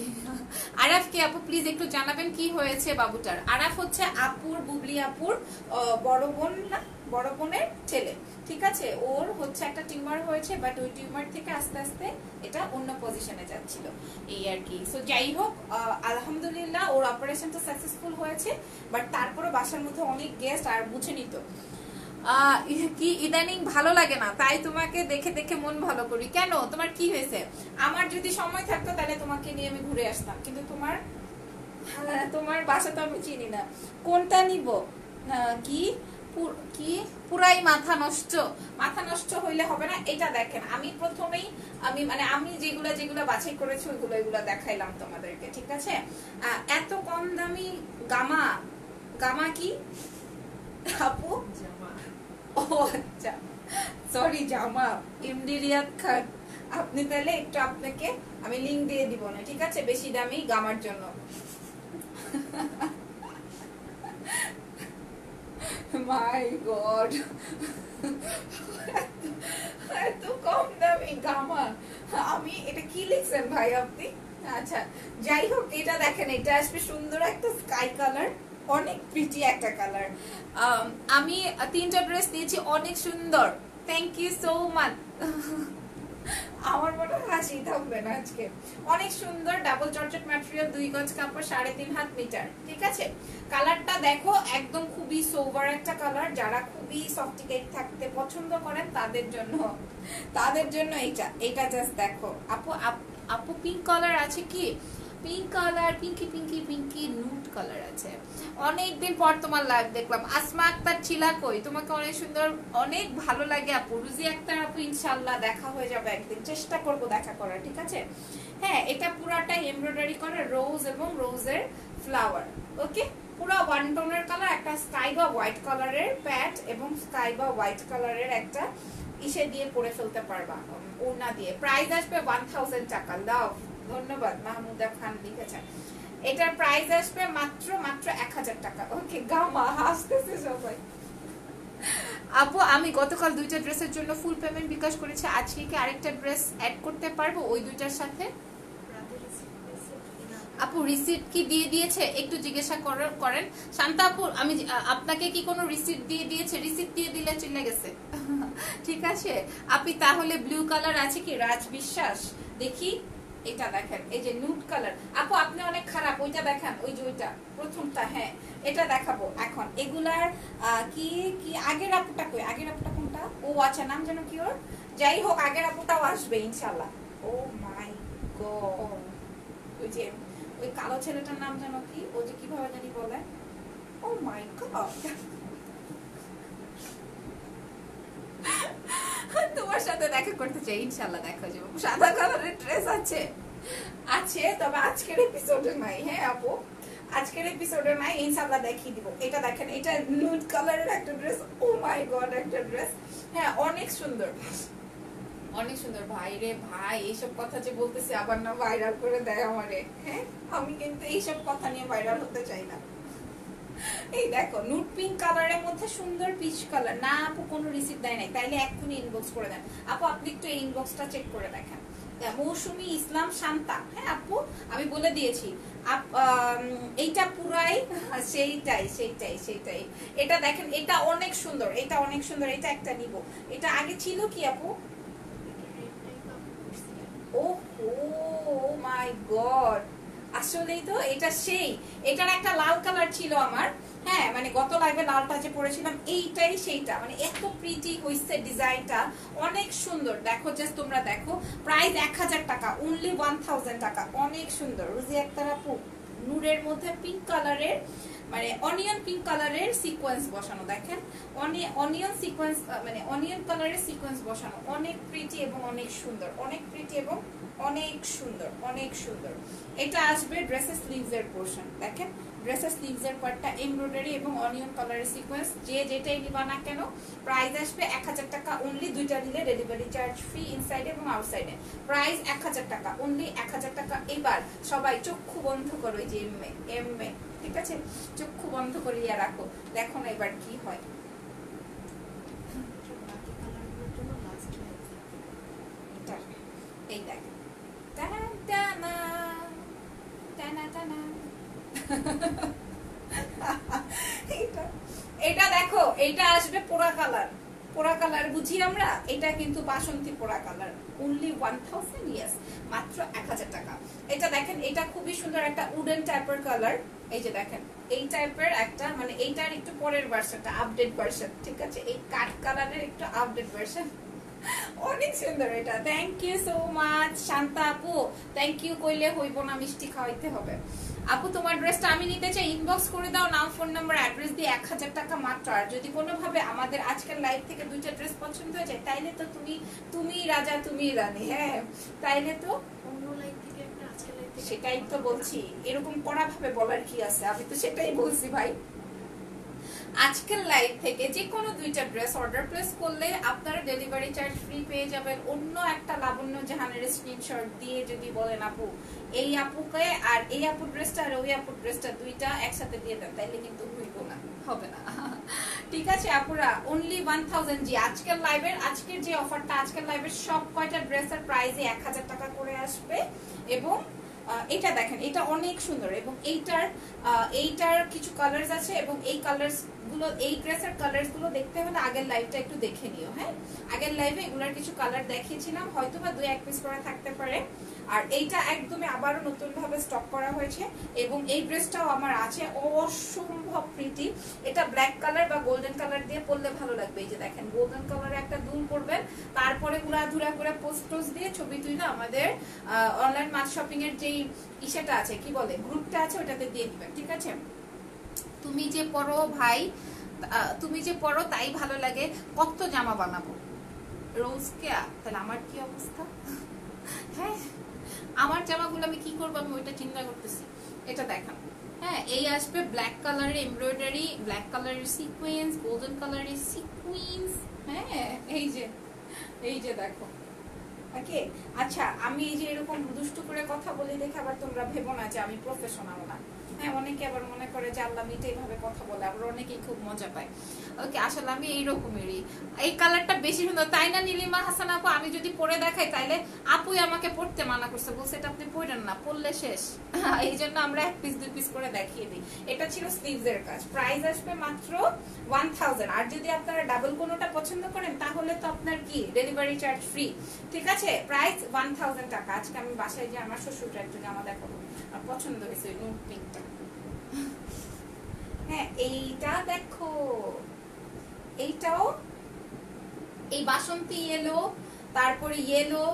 আরাফ কে আপু প্লিজ একটু জানাবেন কি হয়েছে বাবুটার? আরাফ হচ্ছে আপুর, বুবলি আপুর বড় বোন না, বড় বোনের ছেলে, ঠিক আছে? ওর হচ্ছে একটা টিউমার হয়েছে, বাট ওই টিউমার থেকে আস্তে আস্তে এটা অন্য পজিশনে যাচ্ছিল, এই আর কি। সো যাই হোক, আলহামদুলিল্লাহ ওর অপারেশনটা সাকসেসফুল হয়েছে, বাট তারপরে বাসার মধ্যে অনেক গেস্ট, আর বুঝে নিত কি ইদানিং ভালো লাগে না, তাই তোমাকে দেখে দেখে মন ভালো করি। কেন, তোমার কি হয়েছে? আমার যদি সময় থাকতো তাহলে তোমাকে নিয়ে আমি ঘুরে আসতাম, কিন্তু তোমার বাসা তো আমি চিনি না, কোনটা নিব? কি পুরাই মাথা নষ্ট হইলে হবে না। এটা দেখেন, আমি প্রথমেই আমি যেগুলা বাছাই করেছি ওইগুলো দেখাইলাম তোমাদেরকে, ঠিক আছে? এত কম দামি গামা কি আপু? ও আচ্ছা, সরি, জামা এমডি রিয়াদ খান। আপনি তাহলে একটু, আপনাকে আমি লিংক দিয়ে দিব না, ঠিক আছে? বেশি দামি গামার জন্য। মাই গড, এত কম দামি গামা! আমি এটা কি লিখছেন ভাই আপনি? আচ্ছা যাই হোক, এটা দেখেন, এটা আসবে সুন্দর একটা স্কাই কালার, অনেক প্রিটি একটা কালার। আমি 3টা ড্রেস নিয়েছি, অনেক সুন্দর, থ্যাংক ইউ সো মাচ। আমার মনে হাসি থাকবে না আজকে। অনেক সুন্দর, ডাবল জর্জেট ম্যাটেরিয়াল, 2 গজ কাপড়, 3.5 হাত মিটার, ঠিক আছে? কালারটা দেখো, একদম খুবই সোবার একটা কালার। যারা খুবই সফটিকেট থাকতে পছন্দ করেন তাদের জন্য এটা জাস্ট দেখো। আপু পিঙ্ক কালার আছে কি? Pink colour, pinky nude colour আছে। অনেকদিন পর তোমার লাইভ দেখলাম। আসমা আক্তার ছিলা কই? তোমাকে অনেক সুন্দর, অনেক ভালো লাগে আপু। রুজি আক্তার আপু ইনশাআল্লাহ দেখা হয়ে যাবে একদিন, চেষ্টা করব দেখা করার, ঠিক আছে? হ্যাঁ, এটা পুরাটাই এমব্রয়ডারি করা, রোজ এবং রোজের ফ্লাওয়ার, ওকে? পুরো ওয়ান টোনের কালার, একটা স্কাই বা হোয়াইট কালারের প্যান্ট এবং স্কাই বা হোয়াইট কালারের একটা ইসে দিয়ে পরে ফেলতে পারবা, ওড়না দিয়ে। প্রাইস আসবে 1000 টাকা। দাও, ধন্যবাদ, মাহমুদা খান লিখেছেন। এটার প্রাইস আসবে মাত্র 1000 টাকা। ওকে, গামা হাসতেছে সবাই। আপু আমি গতকাল 2টা ড্রেসের জন্য ফুল পেমেন্ট বিকাশ করেছি, আজকে কি আরেকটা ড্রেস অ্যাড করতে পারবো ওই 2টার সাথে? আপু রিসিট কি দিয়ে দিয়েছে একটু জিজ্ঞাসা করেন। শান্তা আপু, আমি আপনাকে কি কোনো রিসিট দিয়ে দিয়েছে? রিসিট দিয়ে দিলে চলে গেছে, ঠিক আছে? আপনি তাহলে ব্লু কালার আছে কি? রাজ বিশ্বাস, দেখি এটা দেখেন, এই যে নুড কালার। আপু আপনি অনেক খারাপ, ওইটা দেখান, ওই যে ওইটা প্রথমটা। হ্যাঁ, এটা দেখাবো এখন। এগুলার কি আগের আপুটা কই? আগের আপুটা কোনটা? ও আচ্ছা, নাম যেন কি ওর? যাই হোক, আগের আপুটাও আসবে ইনশাআল্লাহ। ও মাই গড, ওই যে ওই কালো ছেলেটার নাম যেন কি? ও যে কিভাবে জানি বলে। ও মাই গড, তোমার সাথে দেখা করতে চাই, ইনশাআল্লাহ দেখা যাবে। সাদা কালারের ড্রেস আছে, তবে আজকের এপিসোডে নাই। হ্যাঁ আপু, আজকের এপিসোডে নাই, ইনশাআল্লাহ দেখিয়ে দিব। এটা দেখেন, এটা নুড কালারের একটা ড্রেস। ও মাই গড, একটা ড্রেস। হ্যাঁ, অনেক সুন্দর, অনেক সুন্দর। ভাই রে ভাই, এইসব কথা যে বলতেছি আবার না ভাইরাল করে দেয় আমারে। হ্যাঁ, আমি কিন্তু এইসব কথা নিয়ে ভাইরাল হতে চাই না। এই দেখো, নুড পিঙ্ক কালারের মধ্যে সুন্দর পিচ কালার। না আপু, কোনো রিসিপ্ট দেয় নাই, তাইলে এক্ষুনি ইনবক্স করে দেন। আপু আপনি একটু এই ইনবক্সটা চেক করে দেখেন। মৌসুমী ইসলাম শান্তা, হ্যাঁ আপু আমি বলে দিয়েছি। এইটা পুরাই সেইটাই। এটা দেখেন, এটা অনেক সুন্দর, এটা অনেক সুন্দর। এটা একটা নিব। এটা আগে ছিল কি আপু? ও মাই গড, আসলেই তো এটা সেই। এটার একটা লাল কালার ছিল আমার, হ্যাঁ মানে গত লাইভে লালটা যে পরেছিলাম, এইটাই সেইটা। মানে এত প্রিটি হইছে ডিজাইনটা, অনেক সুন্দর। দেখো জাস্ট তোমরা দেখো, প্রাইস 1000 টাকা, অনলি 1000 টাকা। অনেক সুন্দর। রুজি আক্তার আপু, নূরের মধ্যে পিঙ্ক কালারের মানে অনিয়ন পিঙ্ক কালারের সিকোয়েন্স বসানো, দেখেন অনিয়ন সিকোয়েন্স মানে অনিয়ন কালারের সিকোয়েন্স বসানো, অনেক প্রিটি এবং অনেক সুন্দর, অনেক প্রিটি এবং অনেক সুন্দর, অনেক সুন্দর। এটা আসবে ড্রেসের স্লিভস এর পোরশন, দেখেন ড্রেসের স্লিভস এর পার্টটা এমব্রয়ডারি এবং অনিয়ন কালারের সিকোয়েন্স। যে যেটাই নিবা না কেন প্রাইস আসবে 1000 টাকা অনলি, দুইটা নিলে ডেলিভারি চার্জ ফ্রি ইনসাইডে এবং আউটসাইডে। প্রাইস 1000 টাকা অনলি, 1000 টাকা। এবার সবাই চক্ষু বন্ধ করো, এই যে এমএ, ঠিক আছে, চক্ষু বন্ধ করিয়া রাখো, দেখো না এবার কি হয়। এই দেখ টানা টানা টানা টানা এটা দেখো, এটা আসবে পোড়া কালার, পোড়া কালার বুঝি আমরা, এটা কিন্তু বাসন্তী পোড়া কালার, অনলি 1000, ইয়েস মাত্র 1000 টাকা। এটা দেখেন, এটা খুবই সুন্দর একটা উডেন টাইপের কালার, এই যে দেখেন এই টাইপের একটা, মানে এইটার একটু পরের ভার্সনটা, আপডেট ভার্সন, ঠিক আছে, এই কাট কালারের একটু আপডেট ভার্সন, অনেক সুন্দর এটা। Thank you so much Shanta আপু, থ্যাংক ইউ কইলে হইব না, মিষ্টি খাওয়াইতে হবে। আপু তোমার ড্রেসটা আমি নিতে চাই, ইনবক্স করে দাও, নাম ফোন নাম্বার অ্যাড্রেস দিয়ে 1000 টাকা মাত্র। আর যদি কোনোভাবে আমাদের আজকের লাইভ থেকে দুইটা ড্রেস পছন্দ হয়ে যায় তাইলে তো তুমি রাজা তুমি রানী, হ্যাঁ তাইলে তো অন্য লাইভ থেকে একটা আজকের লাইভ থেকে, সেটাই তো বলছি, এরকম কড়া ভাবে বলার কি আছে, আমি তো সেটাই বলছি ভাই। আজকের লাইভ থেকে যে কোনো দুইটা ড্রেস অর্ডার প্লেস করলে আপনারা ডেলিভারি চার্জ ফ্রি পেয়ে যাবেন। অন্য একটা লাবণ্য জাহানের স্ক্রিনশট দিয়ে যদি বলেন আপু এই আপুকে আর এই আপুর ড্রেসটা আর ওই আপুর ড্রেসটা দুইটা একসাথে দিয়ে দেন, তাইলে কিন্তু হইব না, হবে না। ঠিক আছে আপুরা, অনলি 1000। জি আজকের লাইভের, আজকের যে অফারটা, আজকের লাইভের সব কয়টা ড্রেসের প্রাইসে 1000 টাকা করে আসবে। এবং এটা দেখেন, এটা অনেক সুন্দর, এবং এইটার কিছু কালার্স আছে, এবং এই কালার্স গুলো, এই ড্রেসের কালার্স গুলো দেখতে হলে আগের লাইভটা একটু দেখে নিও, হ্যাঁ আগের লাইভে এগুলার কিছু কালার দেখিয়েছিলাম, হয়তো বা 2-1 পিস করে থাকতে পারে। আর এইটা একদমই আবারও নতুন ভাবে স্টক করা হয়েছে, এবং এই ড্রেসটাও আমার আছে, অসম্ভব প্রিটি। এটা ব্ল্যাক কালার বা গোল্ডেন কালার দিয়ে পরলে ভালো লাগবে। এই যে দেখেন গোল্ডেন কালারে একটা দুল করবেন, তারপরে গুলাধুরা করে পোস্টোস দিয়ে ছবি তুলে আমাদের অনলাইন মাস শপিং এর যেই ইসেটা আছে, কি বলে গ্রুপটা আছে, ওটাতে দিয়ে দিবেন, ঠিক আছে। তুমি যে পরো ভাই, তুমি যে পরো তাই ভালো লাগে, কত জামা বানাবো রোজ কে, তাহলে আমার কি অবস্থা। হ্যাঁ আমার জামাগুলো আমি কি করবো, আমি ওইটা চিন্তা করতেছি। এটা দেখান, হ্যাঁ এই আসবে ব্ল্যাক কালারের এমব্রয়ডারি, ব্ল্যাক কালারের সিকোয়েন্স, গোল্ডেন কালারের সিকোয়েন্স, হ্যাঁ এই যে দেখো। ওকে আচ্ছা, আমি এই যে এরকম দুষ্টু করে কথা বলি দেখে আবার তোমরা ভেবো না যে আমি প্রফেশনাল না। হ্যাঁ অনেকে আবার মনে করে যে আল্লাহ মিটে এইভাবে কথা বলে, আবার অনেকেই খুব মজা পায়। ওকে আসলে আমি এইরকমেরই। এই কালারটা বেশি সুন্দর, তাই না নীলিমা হাসান আপু? আমি যদি পরে দেখাই তাইলে আপুই আমাকে পড়তে মানা করছে, বলছে এটা আপনি পড়েন না, পড়লে শেষ। এই জন্য আমরা 1 পিস 2 পিস করে দেখিয়ে দিই। এটা ছিল স্লিভস এর কাজ, প্রাইস আসবে মাত্র 1000। আর যদি আপনারা ডাবল কোনোটা পছন্দ করেন তাহলে তো আপনার কি ডেলিভারি চার্জ ফ্রি, ঠিক আছে। প্রাইস 1000 টাকা। আজকে আমি বাসায় যে আমার শ্বশুরটা একটু জামা দেখাবো, আর পছন্দ হয়েছে নুট পিঙ্কটা। হ্যাঁ এইটা দেখো, এইটাও এই বাসন্তী ইয়েলো, তারপরে ইয়েলো,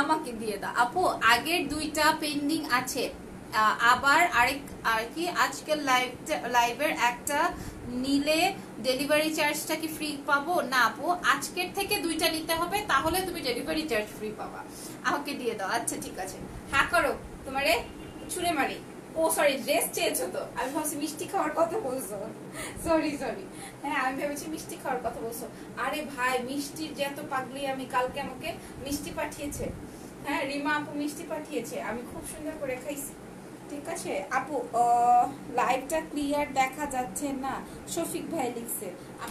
আমাকে দিয়ে দাও আপু। আগের দুইটা পেন্ডিং আছে, আবার আরেক আর কি আজকের লাইভের একটা নিলে ডেলিভারি চার্জটা কি ফ্রি পাবো? না আপু, আজকের থেকে দুইটা নিতে হবে, তাহলে তুমি ডেলিভারি চার্জ ফ্রি পাবা। আমাকে দিয়ে দাও। আচ্ছা ঠিক আছে, হ্যাঁ করো, তোমারে ছুঁড়ে মারি। ও সরি, ড্রেস চেয়েছো তো, আমি ভাবছি মিষ্টি খাওয়ার কথা বলছো, সরি। হ্যাঁ আমি ভেবেছি মিষ্টি খাওয়ার কথা বলছো। আরে ভাই মিষ্টির যে এত পাগলি, আমি কালকে আমাকে মিষ্টি পাঠিয়েছে, হ্যাঁ রিমা আপু মিষ্টি পাঠিয়েছে, আমি খুব সুন্দর করে খাইছি, ঠিক আছে। আপু লাইভটা ক্লিয়ার দেখা যাচ্ছে না, শফিক ভাই লিখছে।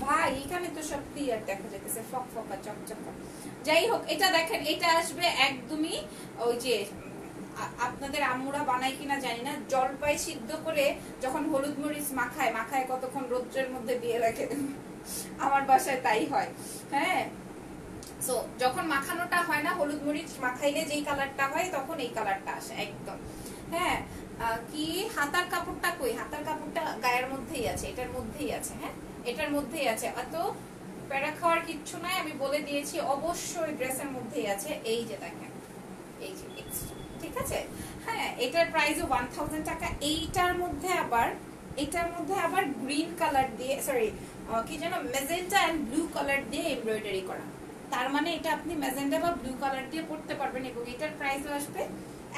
ভাই এখানে তো সব ক্লিয়ার দেখা যাচ্ছে, ফকফকা চকচকা। যাই হোক, এটা দেখেন, এটা আসবে একদমই ওই যে আপনাদের আম্মুরা বানায় কিনা জানি না, জলপাই সিদ্ধ করে যখন হলুদ মরিচ মাখায় কতক্ষণ রৌদ্রের মধ্যে দিয়ে রাখে, আমার বাসায় তাই হয়। হ্যাঁ সো যখন মাখানোটা হয় না, হলুদ মরিচ মাখাইলে যেই কালারটা হয় তখন এই কালারটা আসে একদম। হ্যাঁ কি হাতার কাপড়টা কই? হাতার কাপড়টা গায়ের মধ্যেই আছে, এটার মধ্যেই আছে, হ্যাঁ এটার মধ্যেই আছে, অত প্যারা খাওয়ার কিচ্ছু নাই, আমি বলে দিয়েছি অবশ্যই ড্রেসের মধ্যেই আছে। এই যে দেখেন এই যে extra, ঠিক আছে? হ্যাঁ, এটার প্রাইসও 1000 টাকা। এটার মধ্যে আবার গ্রিন কালার দিয়ে, সরি কি যেন, মেজেন্টা এন্ড ব্লু কালার দিয়ে এমব্রয়ডারি করা। তার মানে এটা আপনি মেজেন্টা বা ব্লু কালার দিয়ে পরতে পারবেন, এবং এটার প্রাইসও আসবে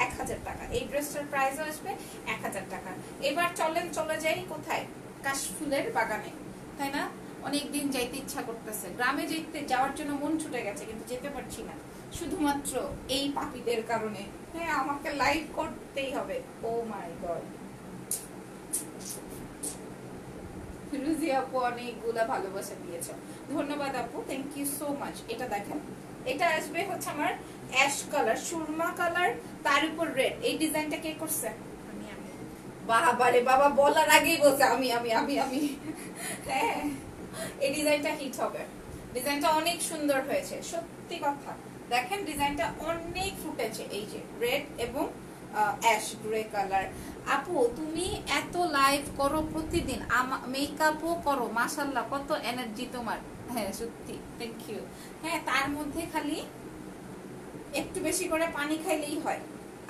1000 টাকা। এই ড্রেসটার প্রাইসও আসবে 1000 টাকা। এবার চলে যাই কোথায়? কাশফুলের বাগানে, তাই না? অনেকদিন যাইতে ইচ্ছা করতেছে, গ্রামে যাওয়ার জন্য মন ছুটে গেছে, কিন্তু যেতে পারছি না শুধুমাত্র এই পাপীদের কারণে। হ্যাঁ, আমাকে লাইভ করতেই হবে। ও মাই গড, ফিরোজি আপু অনেকগুলা ভালোবাসা দিয়েছো, ধন্যবাদ আপু, থ্যাংক ইউ সো মাচ। এটা দেখেন, এটা আসবে হচ্ছে আমার অ্যাশ কালার, সুরমা কালার, তার উপর রেড। এই ডিজাইনটা কে করছে? বাবারে বাবা, বলার আগেই বলছে আমি আমি আমি আমি হ্যাঁ, এই ডিজাইনটা হিট হবে। ডিজাইনটা অনেক সুন্দর হয়েছে, সত্যি কথা। দেখেন ডিজাইনটা অনেক ফুটেছে। এই যে রেড এবং অ্যাশ গ্রে কালার। আপু তুমি এত লাইভ করো প্রতিদিন, মেকআপও করো, মাশাআল্লাহ, কত এনার্জি তোমার। হ্যাঁ সত্যি, থ্যাংক ইউ। হ্যাঁ, তার মধ্যে খালি একটু বেশি করে পানি খাইলেই হয়।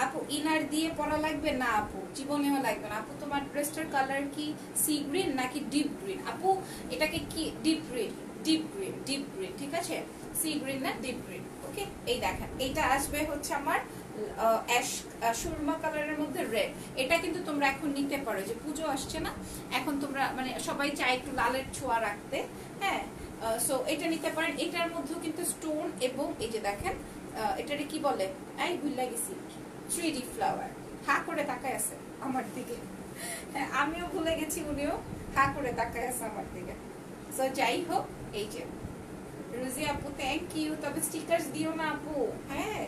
আপু ইনার দিয়ে পরা লাগবে না? আপু জীবনেও লাগবে না। আপু তোমার ড্রেসটার কালার কি সি গ্রিন নাকি ডিপ গ্রিন? আপু এটাকে কি deep green, deep green, deep green, ঠিক আছে? সি গ্রিন না, ডিপ গ্রিন। ওকে, এই দেখেন, এটা আসবে হচ্ছে আমার অ্যাশ সুরমা কালারের মধ্যে রেড। এটা কিন্তু তোমরা এখন নিতে পারো, যে পুজো আসছে না, এখন তোমরা মানে সবাই চায় একটু লালের ছোঁয়া রাখতে। হ্যাঁ, সো এটা নিতে পারেন। এটার মধ্যেও কিন্তু স্টোন, এবং এই যে দেখেন এটারে কি বলে, এই ভুল গেছি, 3D ফ্লাওয়ার। হা করে তাকায় আছে আমার দিকে। হ্যাঁ, আমিও ভুলে গেছি, উনিও হা করে তাকায় আছে আমার দিকে। সো যাই হোক, এই যে রুজি আপু থ্যাংক ইউ, তবে স্টিকারস দিও না আপু। হ্যাঁ,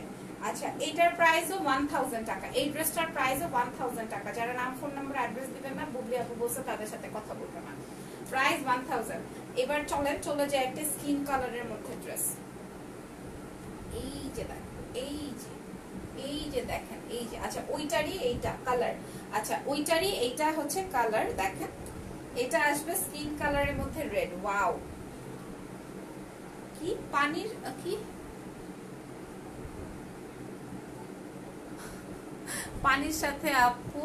আচ্ছা, এটার প্রাইসও 1000 টাকা। এই ড্রেসটার প্রাইসও 1000 টাকা। যারা নাম, ফোন নাম্বার, অ্যাড্রেস দিবেন না, বুবলি আপু বলছে তাদের সাথে কথা বলবো না। প্রাইস 1000। এবার চলে যায় একটা স্কিন কালারের মধ্যে ড্রেস। এই যে দেখেন, এই যে দেখেন, এই যে, আচ্ছা ওইটারই এইটা কালার, আচ্ছা ওইটারই এইটা হচ্ছে কালার। দেখেন, এটা আসবে স্কিন কালারের মধ্যে রেড। ওয়াও, কি পানির কি পানির সাথে আপু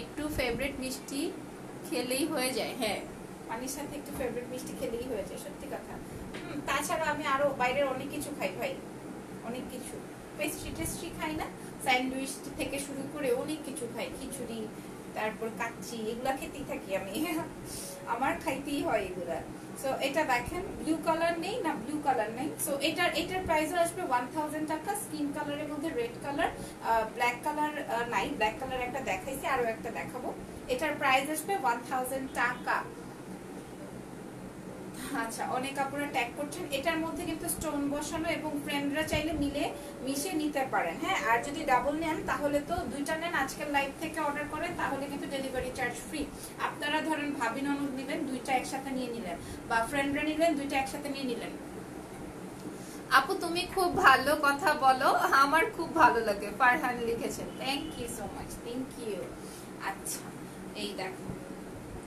একটু ফেভারিট মিষ্টি খেলেই হয়ে যায়। হ্যাঁ, পানির সাথে একটু ফেভারিট মিষ্টি খেলেই হয়ে যায়, সত্যি কথা। তাছাড়া আমি আরো বাইরের অনেক কিছু খাই ভাই, অনেক কিছু। পেস্ট্রি খাই না, স্যান্ডউইচ থেকে শুরু করে অনেক কিছু খাই, খিচুড়ি, তারপর কাচ্চি, এগুলা খেতেই থাকি আমি। আমার খাইতেই হয় এগুলা। সো এটা দেখেন, ব্লু কালার নেই না, ব্লু কালার নেই। সো এটার প্রাইস আসবে 1000 টাকা। স্কিন কালারের মধ্যে রেড কালার, ব্ল্যাক কালার নাই, ব্ল্যাক কালার একটা দেখাইছি, আরো একটা দেখাবো। এটার প্রাইস আসবে 1000 টাকা। আচ্ছা, অনেক আপুরা ট্যাগ করছেন। এটার মধ্যে কিন্তু স্টোন বসানো, এবং ফ্রেন্ডরা চাইলে মিশে নিতে পারেন। হ্যাঁ, আর যদি ডাবল নেন তাহলে তো দুইটা নেন, আজকের লাইভ থেকে অর্ডার করেন, তাহলে কিন্তু ডেলিভারি চার্জ ফ্রি। আপনারা ধরেন ভাবি ননদ নিলেন, দুইটা একসাথে নিয়ে নিলেন, বা ফ্রেন্ডরা নিলেন, দুইটা একসাথে নিয়ে নিলেন। আপু তুমি খুব ভালো কথা বলো, আমার খুব ভালো লাগে, ফারহান লিখেছেন, thank you so much, thank you. আচ্ছা, এই দেখো,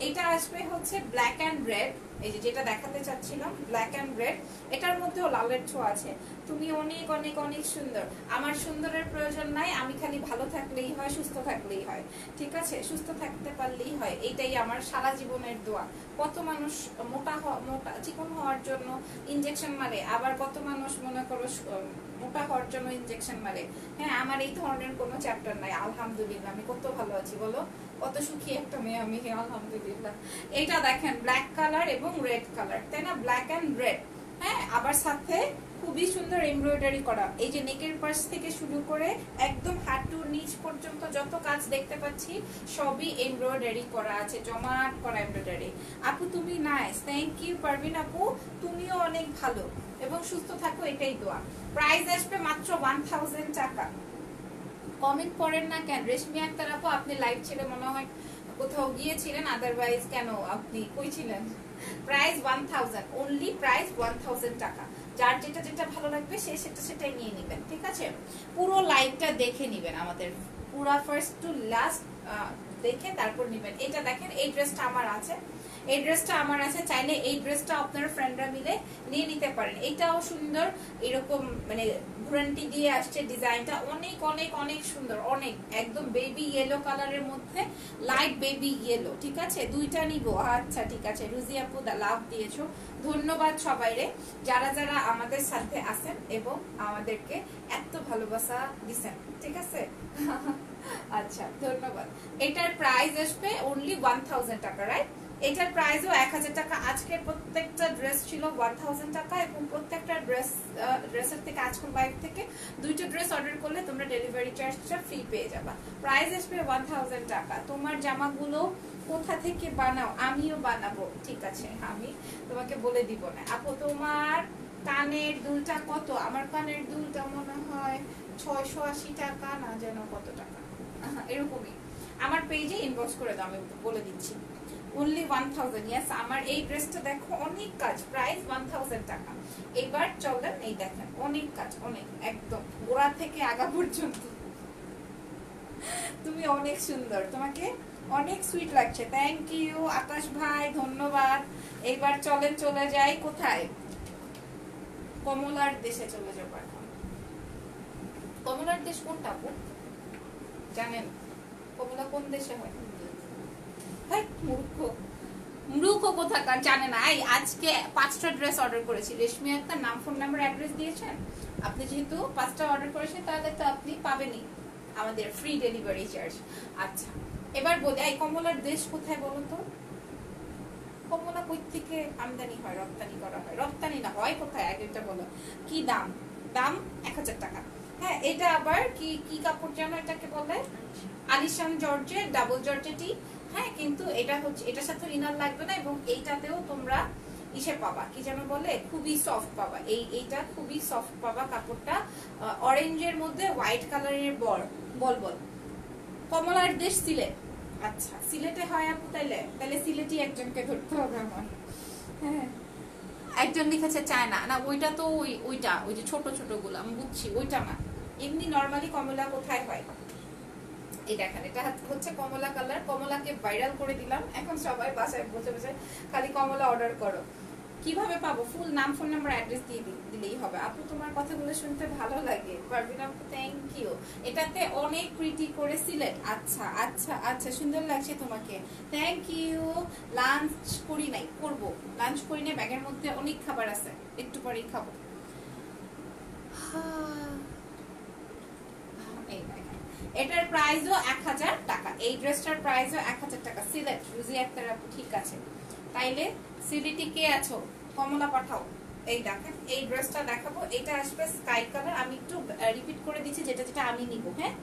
এটা আসবে হচ্ছে ব্ল্যাক এন্ড রেড। এই যে যেটা দেখাতে চাচ্ছিলাম, ব্ল্যাক এন্ড রেড। এটার মধ্যেও লালের ছোঁয়া আছে। তুমি অনেক অনেক অনেক সুন্দর। আমার সুন্দরের প্রয়োজন নাই, আমি খালি ভালো থাকলেই হয়, সুস্থ থাকলেই হয়, ঠিক আছে? সুস্থ থাকতে পারলেই হয়, এইটাই আমার সারা জীবনের দোয়া। কত মানুষ মোটা চিকন হওয়ার জন্য ইনজেকশন মারে, আবার কত মানুষ মনে করো মোটা হওয়ার জন্য ইনজেকশন মারে। হ্যাঁ, আমার এই ধরনের কোনো চ্যাপ্টার নাই, আলহামদুলিল্লাহ। আমি কত ভালো আছি বলো, কত সুখী একটা মেয়ে আমি, আলহামদুলিল্লাহ। এটা দেখেন, ব্ল্যাক কালার এবং রেড কালার, তাই না? Black and red. হ্যাঁ, আবার সাথে খুবই সুন্দর এমব্রয়ডারি করা। এই যে নেকের পাশ থেকে শুরু করে একদম হাঁটুর নিচ পর্যন্ত যত কাজ দেখতে পাচ্ছি সবই এমব্রয়ডারি করা আছে, জমাট করা এমব্রয়ডারি। আপু তুমি নাইস, থ্যাংক ইউ পারভিন আপু, তুমিও অনেক ভালো এবং সুস্থ থাকো, এটাই দোয়া। প্রাইস আসবে মাত্র 1000 টাকা। কমেন্ট করেন না কেন? রেশমি আক্তার আপু আপনি লাইভ ছেড়ে মনে হয় কোথাও গিয়েছিলেন, আদারওয়াইজ কেন আপনি কই ছিলেন? প্রাইস 1000, অনলি প্রাইস 1000 টাকা। যার যেটা ভালো লাগবে সেটাই নিয়ে নেবেন, ঠিক আছে? পুরো লাইভটা দেখে নেবেন, আমাদের পুরো ফার্স্ট টু লাস্ট দেখে তারপর নেবেন। এটা দেখেন, এই ড্রেসটা আমার আছে, এই ড্রেসটা আমার আছে, চাইলে এই ড্রেসটা আপনার ফ্রেন্ডরা মিলে নিয়ে নিতে পারেন। এটাও সুন্দর, এরকম মানে গ্যারান্টি দিয়ে আসছে। ডিজাইনটা অনেক অনেক অনেক সুন্দর, অনেক একদম বেবি ইয়েলো কালারের মধ্যে, লাইট বেবি ইয়েলো, ঠিক আছে? দুইটা নিব। আচ্ছা ঠিক আছে, রুজি আপু লাভ দিয়েছো, ধন্যবাদ সবাইরে যারা যারা আমাদের সাথে আছেন এবং আমাদেরকে এত ভালোবাসা দিছেন, ঠিক আছে? আচ্ছা ধন্যবাদ। এটার প্রাইস আসবে অনলি 1000 টাকা, রাইট? এটার প্রাইসও 1000 টাকা। আজকের প্রত্যেকটা ড্রেস ছিল 1000 টাকা এবং প্রত্যেকটা ড্রেসের থেকে আজকের লাইভ থেকে দুইটা ড্রেস অর্ডার করলে তোমরা ডেলিভারি চার্জটা ফ্রি পেয়ে যাবা। প্রাইস আসবে 1000 টাকা। তোমার জামাগুলো কোথা থেকে বানাও? আমিও বানাবো, ঠিক আছে? আমি তোমাকে বলে দিব না আপু। তোমার কানের দুলটা কত? আমার কানের দুলটা মনে হয় 680 টাকা, না যেন কত টাকা এরকমই। আমার পেজে ইনবক্স করে দাও, আমি বলে দিচ্ছি। only 1000। yes, আমার এই ড্রেসটা দেখো অনেক কাজ, প্রাইস 1000 টাকা। এবার চলেন এই দেখেন, অনেক কাজ, অনেক একদম গোড়া থেকে আগা পর্যন্ত। তুমি অনেক সুন্দর, তোমাকে অনেক সুইট লাগছে। থ্যাংক ইউ আকাশ ভাই, ধন্যবাদ। এইবার চলেন চলে যাই কোথায়? কমলার দেশে চলে যাবো এখন। কমলার দেশ কোনটা আপু জানেন? কমলা কোন দেশে হয়? মূর্খ কোথাকার, জানে না। আজকে 5টা ড্রেস অর্ডার করেছি। রেশমি একটা নাম, ফোন নাম্বার, অ্যাড্রেস দিয়েছেন। আপনি যেহেতু 5টা অর্ডার করেছেন তাহলে তো আপনি পাবেনই আমাদের ফ্রি ডেলিভারি চার্জ। আচ্ছা এবার বলি, কমলার দেশ কোথায় বলো তো? কমলা কই থেকে আমদানি হয়, রপ্তানি করা হয়? রপ্তানি না হয় কোথায় আগে এটা বলো। কি দাম? দাম 1000 টাকা। হ্যাঁ, এটা আবার কি কি কাপড় জানো এটাকে বলে? আলিশান জর্জেট, ডাবল জর্জেটি। হ্যাঁ, কিন্তু এটা হচ্ছে, এটার সাথে ইনার লাগবে না এবং এইটাতেও তোমরা ইসে পাবা, কি যেন বলে, খুবই সফট পাবা। এইটা খুবই সফট পাবা কাপড়টা, অরেঞ্জের মধ্যে হোয়াইট কালারের বল বল। কমলার দেশ সিলেট। আচ্ছা সিলেটে হয় আপু? তাইলে সিলেটি একজনকে ধরতে হবে আমার। হ্যাঁ, একজন লিখেছে চায়না, না ওইটা তো ওইটা ওই যে ছোট ছোট গুলো, আমি বুঝছি ওইটা না। এমনি নরমালি কমলা কোথায় হয়? এই দেখেন, এটা হচ্ছে কমলা কালার। কমলাকে ভাইরাল করে দিলাম, এখন সবাই বাসায় বসে বসে খালি কমলা অর্ডার করো। কিভাবে পাবো? ফুল নাম, ফোন নাম্বার, অ্যাড্রেস দিয়ে দিলেই হবে। আপু তোমার কথাগুলো শুনতে ভালো লাগে। পারবিন আপু থ্যাংক ইউ। এটাতে অনেক প্রিটি করে সিলেট। আচ্ছা আচ্ছা আচ্ছা, সুন্দর লাগছে তোমাকে, থ্যাংক ইউ। লাঞ্চ করি নাই, করবো। লাঞ্চ করি নাই, ব্যাগের মধ্যে অনেক খাবার আছে, একটু পরেই খাবো। এটার প্রাইসও 1000 টাকা। এই ড্রেসটার প্রাইসও 1000 টাকা। সিলেট রুজি আক্তার আপু, ঠিক আছে। তাইলে সিলেটে কে আছো? কমলা পাঠাও। এই দেখেন, এই ড্রেসটা দেখাবো। এটা আসবে স্কাই কালার। আমি একটু রিপিট করে দিচ্ছি যেটা যেটা আমি নিব। হ্যাঁ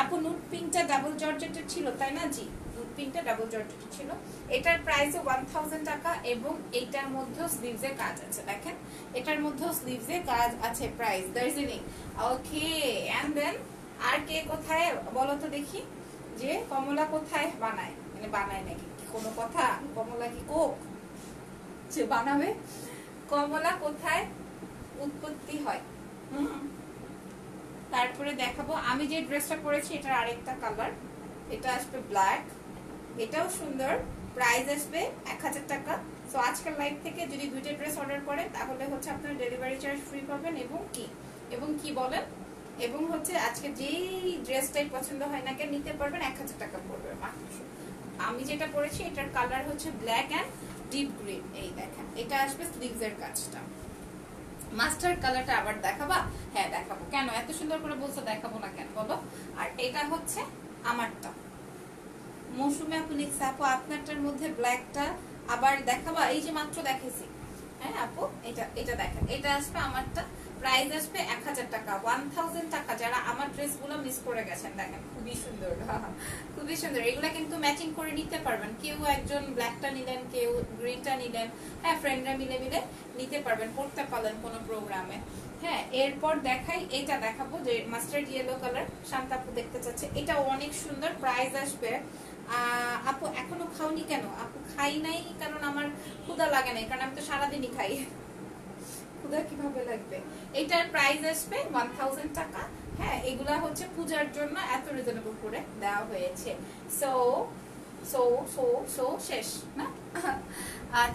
আপু, নুট পিঙ্কটা ডাবল জর্জেটের ছিল তাই না? জি, নুট পিঙ্কটা ডাবল জর্জেটের ছিল। এটার প্রাইসও 1000 টাকা এবং এইটার মধ্যেও স্লিভসে কাজ আছে। দেখেন, এটার মধ্যেও স্লিভসে কাজ আছে। Price Darjeeling. Okay, and then আর কে কোথায় বলো তো দেখি, যে কমলা কোথায় বানায়, মানে বানায় নাকি কোনো কথা? কমলা কি কোক যে বানাবে? কমলা কোথায় উৎপত্তি হয়? তারপরে দেখাবো আমি যে ড্রেসটা পরেছি, এটার আরেকটা কালার। এটা আসবে ব্ল্যাক, এটাও সুন্দর। প্রাইস আসবে 1000 টাকা। সো আজকের লাইভ থেকে যদি দুইটা ড্রেস অর্ডার করেন তাহলে হচ্ছে আপনার ডেলিভারি চার্জ ফ্রি পাবেন এবং কি বলেন, এবং হচ্ছে আজকে যেই ড্রেসটাই পছন্দ হয় না কেন নিতে পারবেন, 1000 টাকা পড়বে মাত্র। আমি যেটা পরেছি এটার কালার হচ্ছে ব্ল্যাক এন্ড ডিপ গ্রিন। এই দেখেন, এটা আসবে স্লিভসের কাজটা। মাস্টার্ড কালারটা আবার দেখাবা? হ্যাঁ দেখাবো। কেন এত সুন্দর করে বলছো, দেখাবো না কেন বলো? আর এটা হচ্ছে আমারটা। মৌসুমী আপু লিখছে, আপু আপনারটার মধ্যে ব্ল্যাকটা আবার দেখাবা? এই যে মাত্র দেখেছি। হ্যাঁ আপু, এটা দেখেন, এটা আসবে আমারটা। প্রাইস আসবে 1000 টাকা, 1000 টাকা। যারা আমার ড্রেসগুলো মিস করে গেছেন, দেখেন খুবই সুন্দর, খুবই সুন্দর। এগুলা কিন্তু ম্যাচিং করে নিতে পারবেন। কেউ একজন ব্ল্যাকটা নিলেন, কেউ গ্রিনটা নিলেন। হ্যাঁ, ফ্রেন্ডরা মিলে মিলে নিতে পারবেন, পড়তে পারলেন কোনো প্রোগ্রামে। হ্যাঁ, এরপর দেখাই, এটা দেখাবো যে মাস্টার্ড ইয়েলো কালার। শান্তা আপু দেখতে চাচ্ছে, এটা অনেক সুন্দর। প্রাইস আসবে, আপু এখনো খাওনি কেন? আপু খাই নাই কারণ আমার ক্ষুধা লাগে নাই, কারণ আমি তো সারাদিনই খাই। ক্ষুধা কিভাবে লাগবে? এটার প্রাইস আসবে 1000 টাকা। হ্যাঁ, এগুলা হচ্ছে পূজার জন্য এত রিজনেবল করে দেওয়া হয়েছে। সো সো সো সো শেষ না?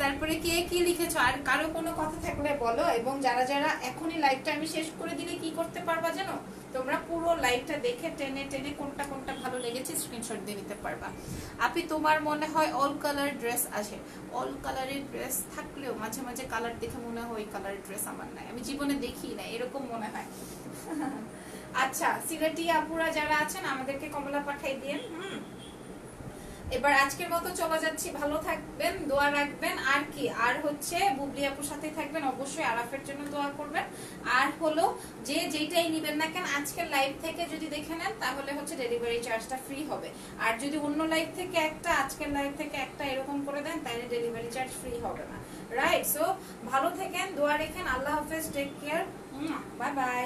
তারপরে কে কি লিখেছো, আর কারো কোনো কথা থাকলে বলো। এবং যারা যারা এখনই লাইভটা আমি শেষ করে দিলে কি করতে পারবা জানো, তোমরা পুরো লাইভটা দেখে টেনে টেনে কোনটা কোনটা ভালো লেগেছে স্ক্রিনশট দিয়ে নিতে পারবা। আপনি তোমার মনে হয় অল কালার ড্রেস আছে, অল কালারের ড্রেস থাকলেও মাঝে মাঝে কালার দেখে মনে হয় ওই কালারের ড্রেস আমার নাই, আমি জীবনে দেখি না, এরকম মনে হয়। আচ্ছা সিলেটি আপুরা যারা আছেন আমাদেরকে কমলা পাঠাই দিন। এবার আজকের মতো চলে যাচ্ছি, ভালো থাকবেন, দোয়া রাখবেন। আর কি, আর হচ্ছে বুবলি আপুর সাথে থাকবেন, অবশ্যই আরাফের জন্য দোয়া করবেন। আর হলো যে যেটাই নিবেন না কেন আজকের লাইভ থেকে যদি দেখে নেন তাহলে হচ্ছে ডেলিভারি চার্জটা ফ্রি হবে। আর যদি অন্য লাইভ থেকে একটা, আজকের লাইভ থেকে একটা এরকম করে দেন তাহলে ডেলিভারি চার্জ ফ্রি হবে না। রাইট, সো ভালো থাকেন, দোয়া রেখেন, আল্লাহ হাফেজ, টেক কেয়ার, বাই বাই।